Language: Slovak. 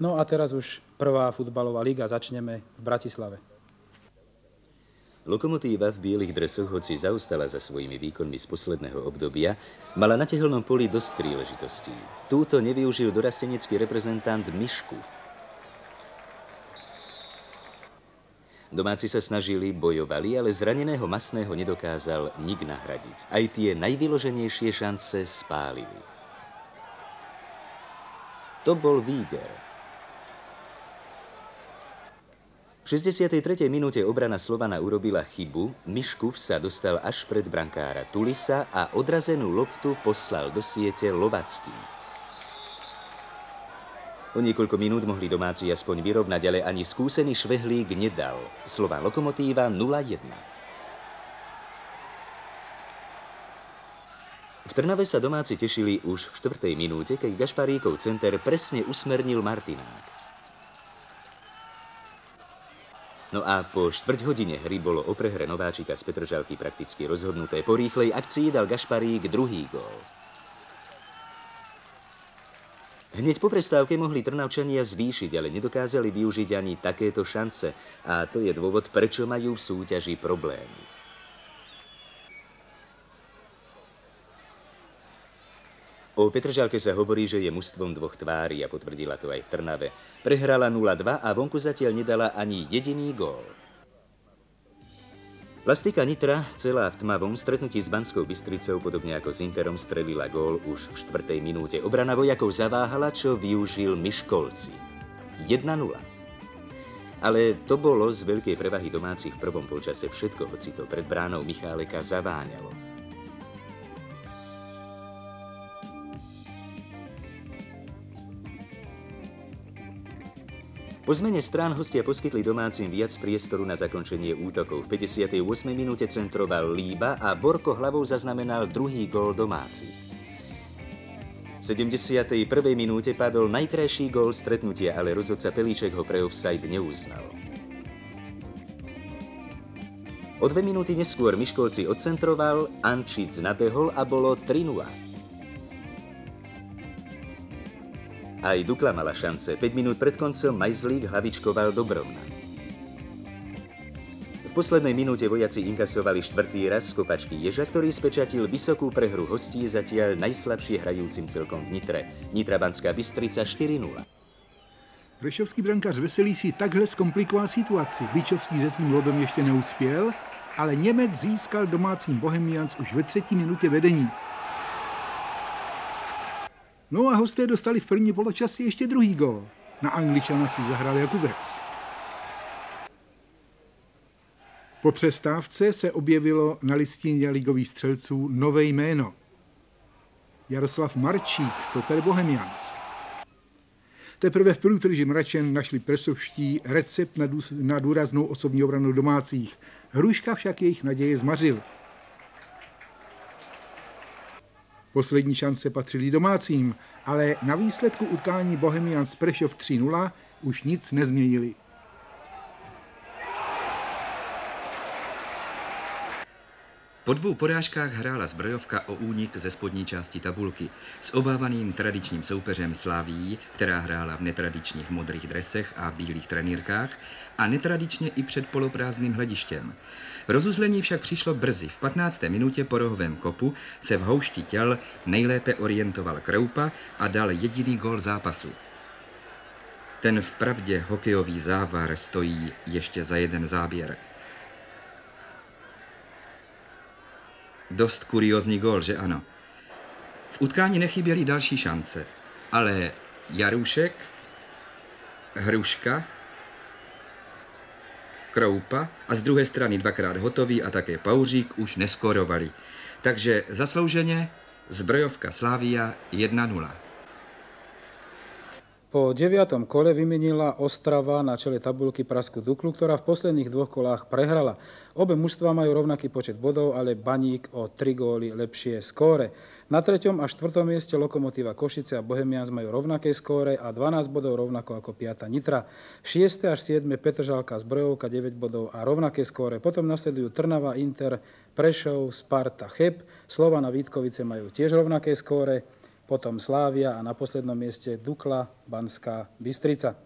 No a teraz už prvá futbalová liga, začneme v Bratislave. Lokomotíva v bielých dresoch, hoci zaostala za svojimi výkonmi z posledného obdobia, mala na tehelnom poli dosť príležitostí. Túto nevyužil dorastenecký reprezentant Miškov. Domáci sa snažili, bojovali, ale zraneného Masného nedokázal nik nahradiť. Aj tie najvyloženejšie šance spálili. To bol Víger. V 63. minúte obrana Slovana urobila chybu, Miškov sa dostal až pred brankára Tulisa a odrazenú loptu poslal do siete Lovacký. O niekoľko minút mohli domáci aspoň vyrovnať, ale ani skúsený švehlík nedal. Slovan Lokomotíva 0-1. V Trnave sa domáci tešili už v 4. minúte, keď Gašparíkov center presne usmernil Martinák. No a po štvrťhodine hry bolo o prehre nováčika z Petržalky prakticky rozhodnuté. Po rýchlej akcii dal Gašparík druhý gól. Hneď po prestávke mohli Trnavčania zvýšiť, ale nedokázali využiť ani takéto šance. A to je dôvod, prečo majú v súťaži problémy. O Petržalke sa hovorí, že je mužstvom dvoch tvári a potvrdila to aj v Trnave. Prehrala 0-2 a vonku zatiaľ nedala ani jediný gól. Plastika Nitra celá v tmavom stretnutí s Banskou Bystricou, podobne ako s Interom, strelila gól už v 4. minúte. Obrana vojakov zaváhala, čo využil Miškolci. 1-0. Ale to bolo z veľkej prevahy domácich v prvom polčase všetko, hoci to pred bránou Micháleka zaváňalo. Po zmene strán hostia poskytli domácim viac priestoru na zakončenie útokov. V 58. minúte centroval Líba a Borko hlavou zaznamenal druhý gól domácich. V 71. minúte padol najkrajší gól stretnutia, ale rozhodca Pelíček ho pre offside neuznal. O 2 minúty neskôr Miškolci odcentroval, Ančic nabehol a bolo 3-0. Aj Dukla mala šance. 5 minút pred koncom Majzlík hlavičkoval do Bromna. V poslednej minúte vojaci inkasovali štvrtý raz z kopačky Ježa, ktorý spečatil vysokú prehru hostí zatiaľ najslabšie hrajúcim celkom v Nitre. Nitra Banská Bystrica 4-0. Prešovský brankář Veselý si takhle zkomplikoval situaci. Byčovský se svým lobem ještě neuspěl, ale Němec získal domácím Bohemians už ve 3. minutě vedení. No a hosté dostali v první poločase ještě druhý gól. Na Angličana si zahrál Jakubec. Po přestávce se objevilo na listině ligových střelců nové jméno. Jaroslav Marčík, stoper Bohemians. Teprve v průtrži mračen našli presovští recept na důraznou osobní obranu domácích. Hruška však jejich naděje zmařil. Poslední šance patřily domácím, ale na výsledku utkání Bohemians Prešov 3-0 už nic nezměnili. Po 2 porážkách hrála Zbrojovka o únik ze spodní části tabulky s obávaným tradičním soupeřem Slavií, která hrála v netradičních modrých dresech a bílých trenýrkách a netradičně i před poloprázdným hledištěm. Rozuzlení však přišlo brzy. V 15. minutě po rohovém kopu se v houšti těl nejlépe orientoval Kroupa a dal jediný gól zápasu. Ten vpravdě hokejový závar stojí ještě za jeden záběr. Dost kuriózní gól, že ano. V utkání nechyběly další šance, ale Jarušek, Hruška, Kroupa a z druhé strany dvakrát Hotový a také Pauřík už neskorovali. Takže zaslouženě Zbrojovka Slavia 1-0. Po 9. kole vymenila Ostrava na čele tabuľky Pražskú Duklu, ktorá v posledných 2 kolách prehrala. Obe mužstvá majú rovnaký počet bodov, ale Baník o 3 góly lepšie skóre. Na 3. a 4. mieste Lokomotíva Košice a Bohemians majú rovnaké skóre a 12 bodov rovnako ako 5. Nitra. 6. až 7. Petržalka Zbrojovka 9 bodov a rovnaké skóre. Potom nasledujú Trnava, Inter, Prešov, Sparta, Cheb. Slovan a Vítkovice majú tiež rovnaké skóre. Potom Slávia a na poslednom mieste Dukla, Banská Bystrica.